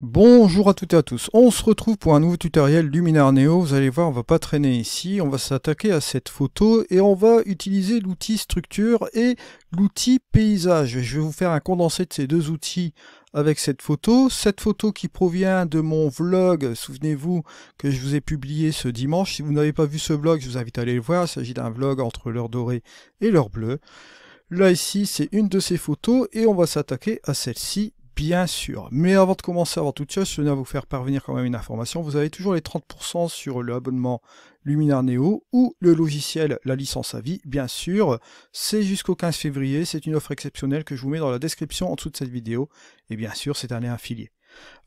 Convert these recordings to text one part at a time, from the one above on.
Bonjour à toutes et à tous, on se retrouve pour un nouveau tutoriel Luminar Neo. Vous allez voir, on va pas traîner ici, on va s'attaquer à cette photo et on va utiliser l'outil structure et l'outil paysage. Je vais vous faire un condensé de ces deux outils avec cette photo qui provient de mon vlog, souvenez-vous que je vous ai publié ce dimanche. Si vous n'avez pas vu ce vlog, je vous invite à aller le voir, il s'agit d'un vlog entre l'heure dorée et l'heure bleue. Là ici c'est une de ces photos et on va s'attaquer à celle-ci bien sûr. Mais avant de commencer, avant toute chose, je tenais à vous faire parvenir quand même une information. Vous avez toujours les 30% sur l'abonnement Luminar Neo ou le logiciel, la licence à vie, bien sûr. C'est jusqu'au 15 février, c'est une offre exceptionnelle que je vous mets dans la description en dessous de cette vidéo. Et bien sûr, c'est un lien affilié.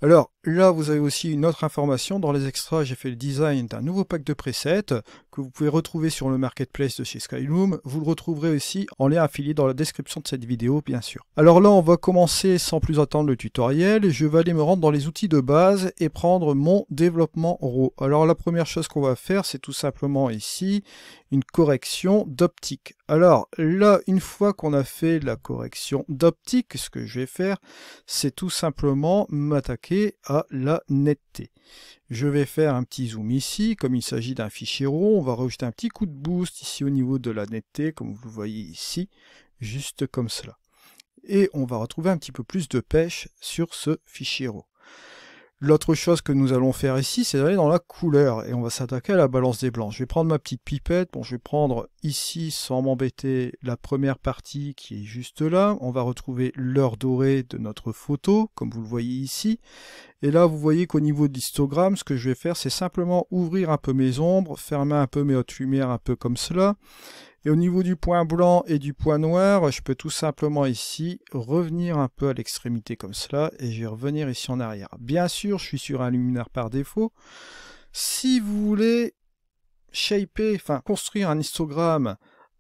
Alors là, vous avez aussi une autre information. Dans les extras, j'ai fait le design d'un nouveau pack de presets que vous pouvez retrouver sur le marketplace de chez Skyloom. Vous le retrouverez aussi en lien affilié dans la description de cette vidéo, bien sûr. Alors là, on va commencer sans plus attendre le tutoriel. Je vais aller me rendre dans les outils de base et prendre mon développement RAW. Alors la première chose qu'on va faire, c'est tout simplement ici une correction d'optique. Alors là, une fois qu'on a fait la correction d'optique, ce que je vais faire, c'est tout simplement m'attaquer à la netteté. Je vais faire un petit zoom ici, comme il s'agit d'un fichier RAW, on va rajouter un petit coup de boost ici au niveau de la netteté, comme vous le voyez ici, juste comme cela. Et on va retrouver un petit peu plus de pêche sur ce fichier RAW. L'autre chose que nous allons faire ici, c'est d'aller dans la couleur et on va s'attaquer à la balance des blancs. Je vais prendre ma petite pipette, bon, je vais prendre ici, sans m'embêter, la première partie qui est juste là. On va retrouver l'heure dorée de notre photo, comme vous le voyez ici. Et là, vous voyez qu'au niveau de l'histogramme, ce que je vais faire, c'est simplement ouvrir un peu mes ombres, fermer un peu mes hautes lumières, un peu comme cela. Et au niveau du point blanc et du point noir, je peux tout simplement ici revenir un peu à l'extrémité comme cela et je vais revenir ici en arrière. Bien sûr, je suis sur un luminaire par défaut. Si vous voulez shaper, enfin construire un histogramme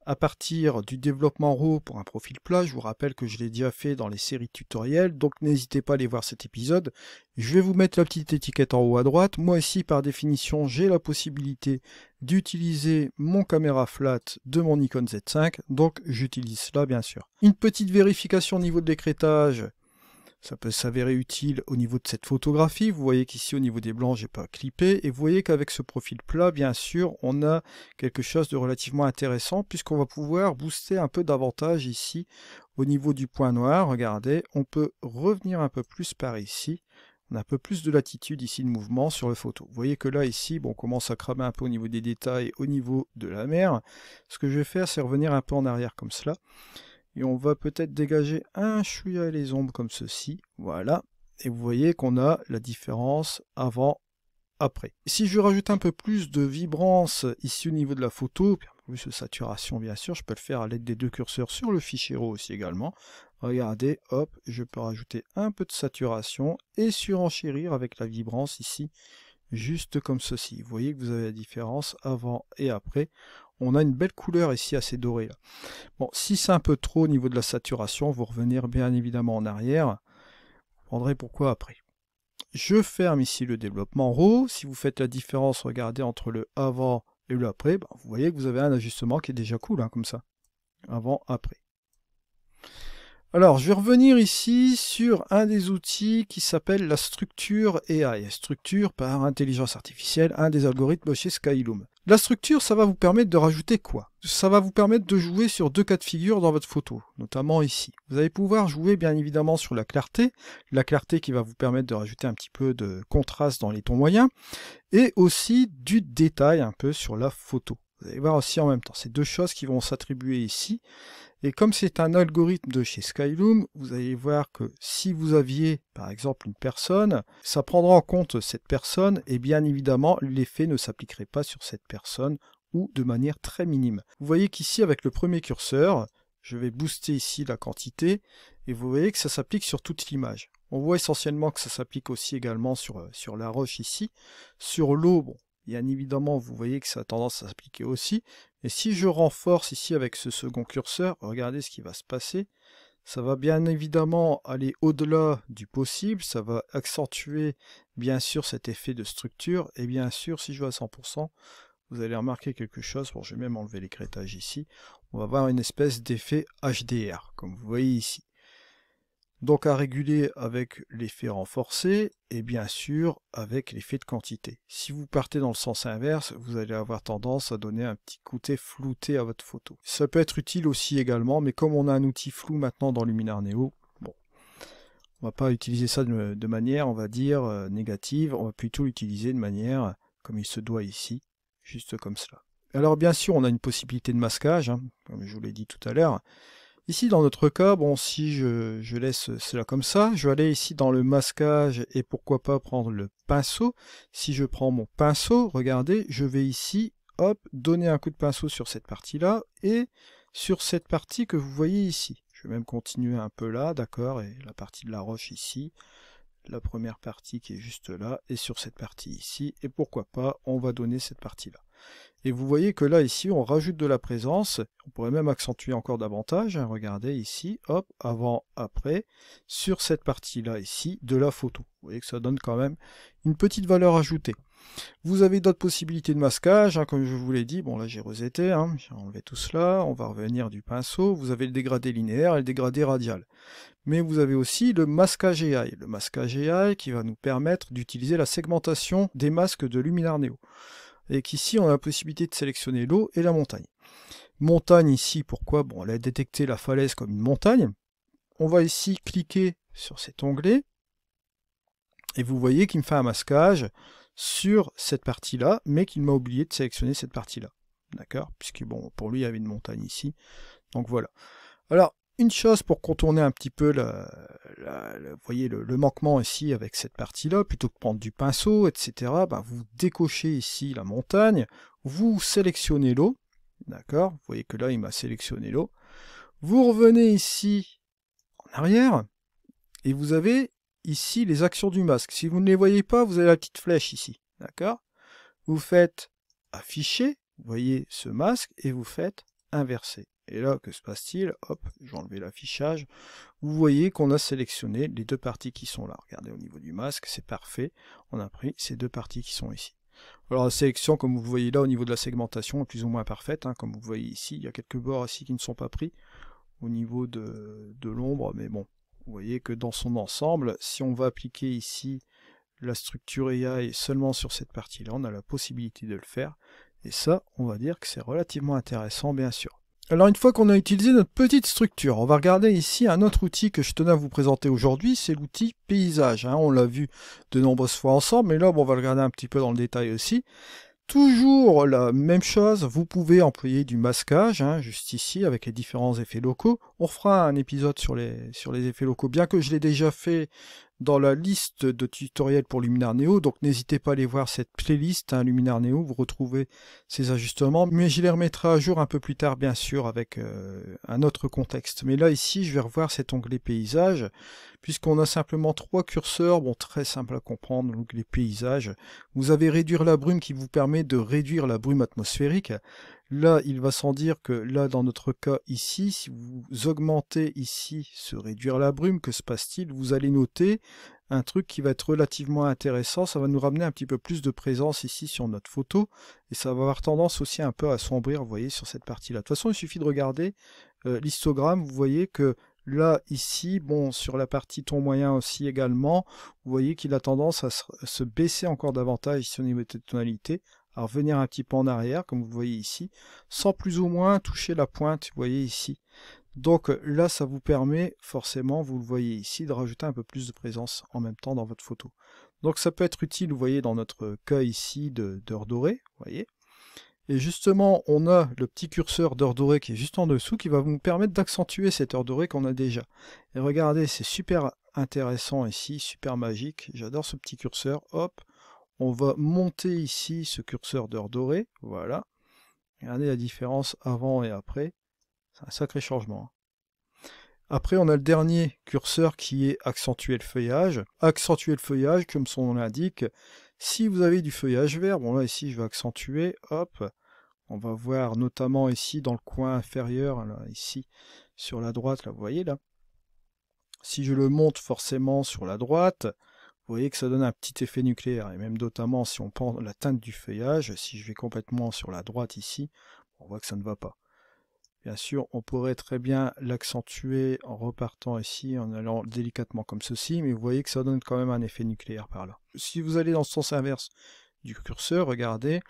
à partir du développement RAW pour un profil plat, je vous rappelle que je l'ai déjà fait dans les séries tutoriels, donc n'hésitez pas à aller voir cet épisode. Je vais vous mettre la petite étiquette en haut à droite. Moi ici, par définition, j'ai la possibilité d'utiliser mon caméra flat de mon Nikon Z5, donc j'utilise cela bien sûr. Une petite vérification au niveau de l'écrêtage. Ça peut s'avérer utile au niveau de cette photographie. Vous voyez qu'ici au niveau des blancs, j'ai pas clippé. Et vous voyez qu'avec ce profil plat, bien sûr, on a quelque chose de relativement intéressant puisqu'on va pouvoir booster un peu davantage ici au niveau du point noir. Regardez, on peut revenir un peu plus par ici. On a un peu plus de latitude ici de mouvement sur la photo. Vous voyez que là, ici, bon, on commence à cramer un peu au niveau des détails, au niveau de la mer. Ce que je vais faire, c'est revenir un peu en arrière comme cela. Et on va peut-être dégager un chouïa les ombres comme ceci, voilà. Et vous voyez qu'on a la différence avant-après. Si je rajoute un peu plus de vibrance ici au niveau de la photo, puis un peu plus de saturation bien sûr, je peux le faire à l'aide des deux curseurs sur le fichier RAW aussi également. Regardez, hop, je peux rajouter un peu de saturation et surenchérir avec la vibrance ici, juste comme ceci. Vous voyez que vous avez la différence avant et après. On a une belle couleur ici assez dorée là. Bon, si c'est un peu trop au niveau de la saturation, vous revenir bien évidemment en arrière. Vous comprendrez pourquoi après. Je ferme ici le développement RAW. Si vous faites la différence, regardez entre le avant et le après, ben, vous voyez que vous avez un ajustement qui est déjà cool, hein, comme ça. Avant, après. Alors, je vais revenir ici sur un des outils qui s'appelle la structure AI, structure par intelligence artificielle, un des algorithmes chez Skyloom. La structure, ça va vous permettre de rajouter quoi? Ça va vous permettre de jouer sur deux cas de figure dans votre photo, notamment ici. Vous allez pouvoir jouer bien évidemment sur la clarté qui va vous permettre de rajouter un petit peu de contraste dans les tons moyens, et aussi du détail un peu sur la photo. Vous allez voir aussi en même temps, c'est deux choses qui vont s'attribuer ici. Et comme c'est un algorithme de chez Skyloom, vous allez voir que si vous aviez par exemple une personne, ça prendra en compte cette personne et bien évidemment l'effet ne s'appliquerait pas sur cette personne ou de manière très minime. Vous voyez qu'ici avec le premier curseur, je vais booster ici la quantité et vous voyez que ça s'applique sur toute l'image. On voit essentiellement que ça s'applique aussi également sur la roche ici. Sur l'eau, bon, bien évidemment, vous voyez que ça a tendance à s'appliquer aussi. Et si je renforce ici avec ce second curseur, regardez ce qui va se passer. Ça va bien évidemment aller au-delà du possible. Ça va accentuer bien sûr cet effet de structure. Et bien sûr, si je vais à 100%, vous allez remarquer quelque chose. Bon, je vais même enlever l'écrêtage ici. On va avoir une espèce d'effet HDR, comme vous voyez ici. Donc à réguler avec l'effet renforcé et bien sûr avec l'effet de quantité. Si vous partez dans le sens inverse, vous allez avoir tendance à donner un petit côté flouté à votre photo. Ça peut être utile aussi également, mais comme on a un outil flou maintenant dans Luminar Neo, bon, on va pas utiliser ça de manière, on va dire, négative, on va plutôt l'utiliser de manière comme il se doit ici, juste comme cela. Alors bien sûr, on a une possibilité de masquage, hein, comme je vous l'ai dit tout à l'heure. Ici, dans notre cas, bon, si je laisse cela comme ça, je vais aller ici dans le masquage et pourquoi pas prendre le pinceau. Si je prends mon pinceau, regardez, je vais ici, hop, donner un coup de pinceau sur cette partie-là et sur cette partie que vous voyez ici. Je vais même continuer un peu là, d'accord, et la partie de la roche ici, la première partie qui est juste là, et sur cette partie ici, et pourquoi pas, on va donner cette partie-là. Et vous voyez que là, ici, on rajoute de la présence. On pourrait même accentuer encore davantage. Hein, regardez ici, hop, avant, après, sur cette partie-là, ici, de la photo. Vous voyez que ça donne quand même une petite valeur ajoutée. Vous avez d'autres possibilités de masquage, hein, comme je vous l'ai dit. Bon, là, j'ai reseté, hein, j'ai enlevé tout cela. On va revenir du pinceau. Vous avez le dégradé linéaire et le dégradé radial. Mais vous avez aussi le masquage AI. Le masquage AI qui va nous permettre d'utiliser la segmentation des masques de Luminar Neo. Et qu'ici, on a la possibilité de sélectionner l'eau et la montagne. Montagne ici, pourquoi? Bon, elle a détecté la falaise comme une montagne. On va ici cliquer sur cet onglet. Et vous voyez qu'il me fait un masquage sur cette partie-là, mais qu'il m'a oublié de sélectionner cette partie-là. D'accord? Puisque bon, pour lui, il y avait une montagne ici. Donc voilà. Alors, une chose pour contourner un petit peu vous voyez le manquement ici avec cette partie-là, plutôt que de prendre du pinceau, etc., ben vous décochez ici la montagne, vous sélectionnez l'eau, d'accord? Vous voyez que là, il m'a sélectionné l'eau. Vous revenez ici en arrière, et vous avez ici les actions du masque. Si vous ne les voyez pas, vous avez la petite flèche ici, d'accord? Vous faites afficher, vous voyez ce masque, et vous faites inverser. Et là, que se passe-t-il? Hop, j'ai enlevé l'affichage. Vous voyez qu'on a sélectionné les deux parties qui sont là. Regardez au niveau du masque, c'est parfait. On a pris ces deux parties qui sont ici. Alors la sélection, comme vous voyez là, au niveau de la segmentation, est plus ou moins parfaite. Hein, comme vous voyez ici, il y a quelques bords ici qui ne sont pas pris au niveau de l'ombre. Mais bon, vous voyez que dans son ensemble, si on va appliquer ici la structure AI seulement sur cette partie-là, on a la possibilité de le faire. Et ça, on va dire que c'est relativement intéressant, bien sûr. Alors une fois qu'on a utilisé notre petite structure, on va regarder ici un autre outil que je tenais à vous présenter aujourd'hui, c'est l'outil paysage. Hein. On l'a vu de nombreuses fois ensemble, mais là on va le regarder un petit peu dans le détail aussi. Toujours la même chose, vous pouvez employer du masquage, hein, juste ici, avec les différents effets locaux. On fera un épisode sur les effets locaux, bien que je l'ai déjà fait dans la liste de tutoriels pour Luminar Neo, donc n'hésitez pas à aller voir cette playlist, hein, Luminar Neo, vous retrouvez ces ajustements, mais je les remettrai à jour un peu plus tard, bien sûr, avec un autre contexte. Mais là, ici, je vais revoir cet onglet paysage, puisqu'on a simplement 3 curseurs, bon, très simple à comprendre, l'onglet paysage. Vous avez réduire la brume qui vous permet de réduire la brume atmosphérique. Là, il va sans dire que là, dans notre cas ici, si vous augmentez ici ce réduire la brume, que se passe-t-il? Vous allez noter un truc qui va être relativement intéressant, ça va nous ramener un petit peu plus de présence ici sur notre photo, et ça va avoir tendance aussi un peu à sombrir, vous voyez, sur cette partie-là. De toute façon, il suffit de regarder l'histogramme, vous voyez que là, ici, bon, sur la partie ton moyen aussi également, vous voyez qu'il a tendance à se baisser encore davantage ici au niveau des tonalités, à revenir un petit peu en arrière, comme vous le voyez ici, sans plus ou moins toucher la pointe, vous voyez ici. Donc là, ça vous permet forcément, vous le voyez ici, de rajouter un peu plus de présence en même temps dans votre photo. Donc ça peut être utile, vous voyez, dans notre cas ici d'heure dorée, vous voyez. Et justement, on a le petit curseur d'heure dorée qui est juste en dessous, qui va vous permettre d'accentuer cette heure dorée qu'on a déjà. Et regardez, c'est super intéressant ici, super magique. J'adore ce petit curseur, hop. On va monter ici ce curseur d'heure dorée, voilà. Regardez la différence avant et après. C'est un sacré changement. Après, on a le dernier curseur qui est accentuer le feuillage. Accentuer le feuillage, comme son nom l'indique, si vous avez du feuillage vert, bon là ici je vais accentuer, hop. On va voir notamment ici dans le coin inférieur, là, ici sur la droite, là vous voyez là. Si je le monte forcément sur la droite, vous voyez que ça donne un petit effet nucléaire, et même notamment si on prend la teinte du feuillage, si je vais complètement sur la droite ici, on voit que ça ne va pas. Bien sûr, on pourrait très bien l'accentuer en repartant ici, en allant délicatement comme ceci, mais vous voyez que ça donne quand même un effet nucléaire par là. Si vous allez dans le sens inverse du curseur, regardez,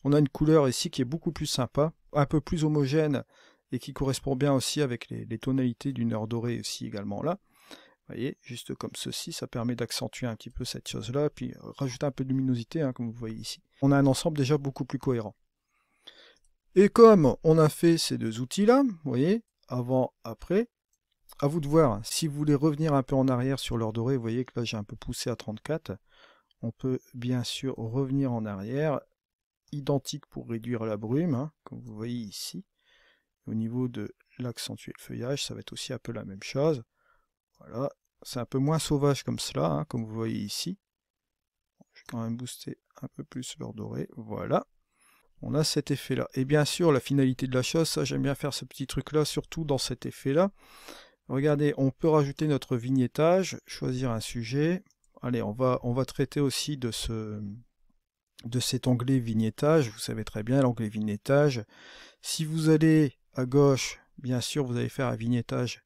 on a une couleur ici qui est beaucoup plus sympa, un peu plus homogène et qui correspond bien aussi avec les tonalités d'une heure dorée aussi également là. Vous voyez, juste comme ceci, ça permet d'accentuer un petit peu cette chose-là, puis rajouter un peu de luminosité, hein, comme vous voyez ici. On a un ensemble déjà beaucoup plus cohérent. Et comme on a fait ces deux outils-là, vous voyez, avant, après, à vous de voir, si vous voulez revenir un peu en arrière sur l'heure dorée, vous voyez que là j'ai un peu poussé à 34, on peut bien sûr revenir en arrière, identique pour réduire la brume, hein, comme vous voyez ici. Au niveau de l'accentuer le feuillage, ça va être aussi un peu la même chose. Voilà, c'est un peu moins sauvage comme cela, hein, comme vous voyez ici. Je vais quand même booster un peu plus l'heure dorée, voilà. On a cet effet-là. Et bien sûr, la finalité de la chose, ça j'aime bien faire ce petit truc-là, surtout dans cet effet-là. Regardez, on peut rajouter notre vignettage, choisir un sujet. Allez, on va traiter aussi de cet onglet vignettage. Vous savez très bien, l'onglet vignettage. Si vous allez à gauche, bien sûr, vous allez faire un vignettage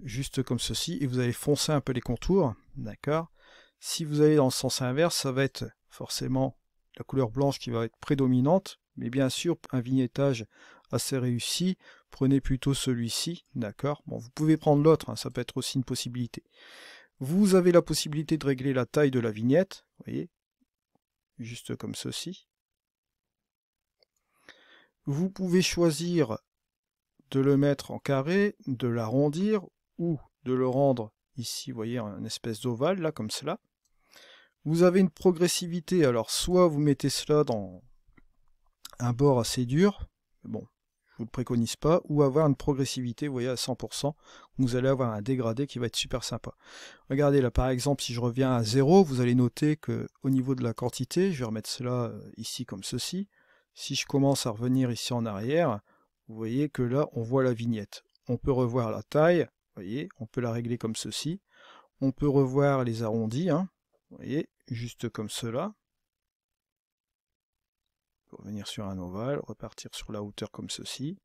juste comme ceci, et vous allez foncer un peu les contours, d'accord. Si vous allez dans le sens inverse, ça va être forcément la couleur blanche qui va être prédominante, mais bien sûr, un vignettage assez réussi, prenez plutôt celui-ci, d'accord. Bon, vous pouvez prendre l'autre, hein, ça peut être aussi une possibilité. Vous avez la possibilité de régler la taille de la vignette, vous voyez, juste comme ceci. Vous pouvez choisir de le mettre en carré, de l'arrondir, ou de le rendre ici, vous voyez, un espèce d'ovale, là, comme cela. Vous avez une progressivité, alors soit vous mettez cela dans un bord assez dur, bon, je vous le préconise pas, ou avoir une progressivité, vous voyez, à 100%, vous allez avoir un dégradé qui va être super sympa. Regardez là, par exemple, si je reviens à 0, vous allez noter que au niveau de la quantité, je vais remettre cela ici comme ceci. Si je commence à revenir ici en arrière, vous voyez que là, on voit la vignette. On peut revoir la taille, vous voyez, on peut la régler comme ceci. On peut revoir les arrondis, hein, vous voyez, juste comme cela. Revenir sur un ovale, repartir sur la hauteur comme ceci.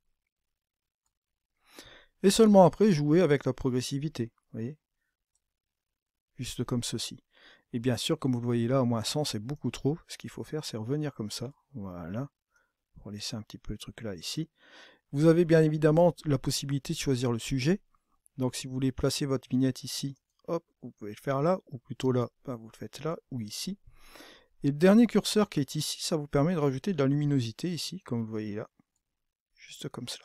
Et seulement après, jouer avec la progressivité, vous voyez, juste comme ceci. Et bien sûr, comme vous le voyez là, au moins 100, c'est beaucoup trop. Ce qu'il faut faire, c'est revenir comme ça, voilà, pour laisser un petit peu le truc là, ici. Vous avez bien évidemment la possibilité de choisir le sujet. Donc si vous voulez placer votre vignette ici, hop, vous pouvez le faire là, ou plutôt là, ben, vous le faites là, ou ici. Et le dernier curseur qui est ici, ça vous permet de rajouter de la luminosité ici, comme vous le voyez là. Juste comme cela.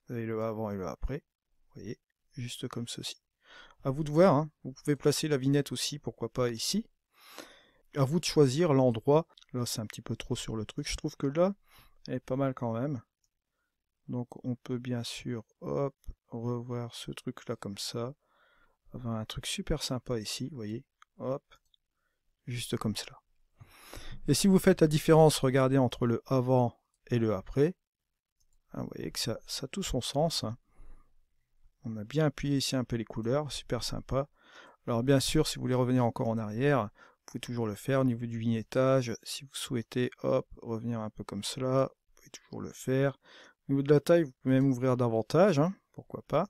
Vous avez le avant et le après. Vous voyez, juste comme ceci. À vous de voir, hein. Vous pouvez placer la vignette aussi, pourquoi pas ici. À vous de choisir l'endroit. Là, c'est un petit peu trop sur le truc. Je trouve que là, elle est pas mal quand même. Donc on peut bien sûr, hop, revoir ce truc là comme ça. Avoir un truc super sympa ici, vous voyez. Hop. Juste comme cela. Et si vous faites la différence, regardez entre le avant et le après, hein, vous voyez que ça a tout son sens. Hein. On a bien appuyé ici un peu les couleurs, super sympa. Alors bien sûr, si vous voulez revenir encore en arrière, vous pouvez toujours le faire au niveau du vignettage. Si vous souhaitez, hop, revenir un peu comme cela, vous pouvez toujours le faire. Au niveau de la taille, vous pouvez même ouvrir davantage, hein, pourquoi pas.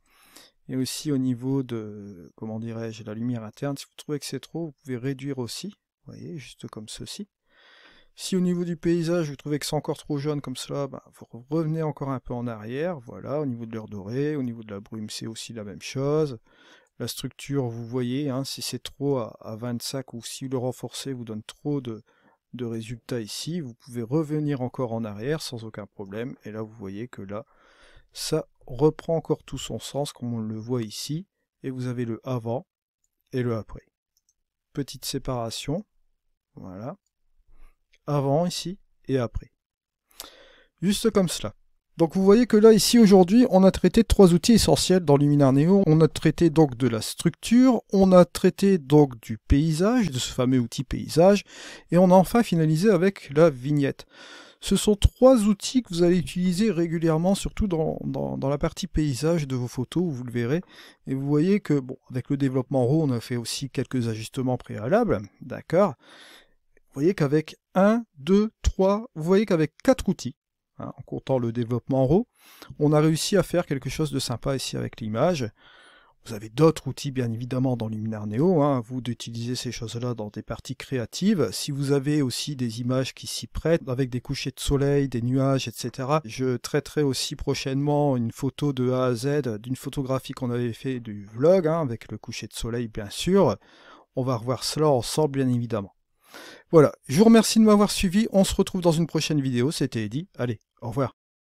Et aussi au niveau de, comment dirais-je, la lumière interne, si vous trouvez que c'est trop, vous pouvez réduire aussi. Vous voyez, juste comme ceci. Si au niveau du paysage, vous trouvez que c'est encore trop jaune comme cela, ben, vous revenez encore un peu en arrière. Voilà, au niveau de l'heure dorée, au niveau de la brume, c'est aussi la même chose. La structure, vous voyez, hein, si c'est trop à 25 ou si le renforcé vous donne trop de résultats ici, vous pouvez revenir encore en arrière sans aucun problème. Et là, vous voyez que là, ça reprend encore tout son sens comme on le voit ici. Et vous avez le avant et le après. Petite séparation. Voilà. Avant ici et après. Juste comme cela. Donc vous voyez que là, ici, aujourd'hui, on a traité 3 outils essentiels dans Luminar Neo. On a traité donc de la structure, on a traité donc du paysage, de ce fameux outil paysage, et on a enfin finalisé avec la vignette. Ce sont 3 outils que vous allez utiliser régulièrement, surtout dans la partie paysage de vos photos, vous le verrez. Et vous voyez que, bon, avec le développement RAW, on a fait aussi quelques ajustements préalables, d'accord. Vous voyez qu'avec 1, 2, 3, vous voyez qu'avec 4 outils, hein, en comptant le développement RAW, on a réussi à faire quelque chose de sympa ici avec l'image. Vous avez d'autres outils bien évidemment dans Luminar Neo, hein, vous d'utiliser ces choses-là dans des parties créatives. Si vous avez aussi des images qui s'y prêtent, avec des couchers de soleil, des nuages, etc. Je traiterai aussi prochainement une photo de A à Z d'une photographie qu'on avait fait du vlog, hein, avec le coucher de soleil bien sûr. On va revoir cela ensemble bien évidemment. Voilà, je vous remercie de m'avoir suivi, on se retrouve dans une prochaine vidéo, c'était Eddy, allez, au revoir.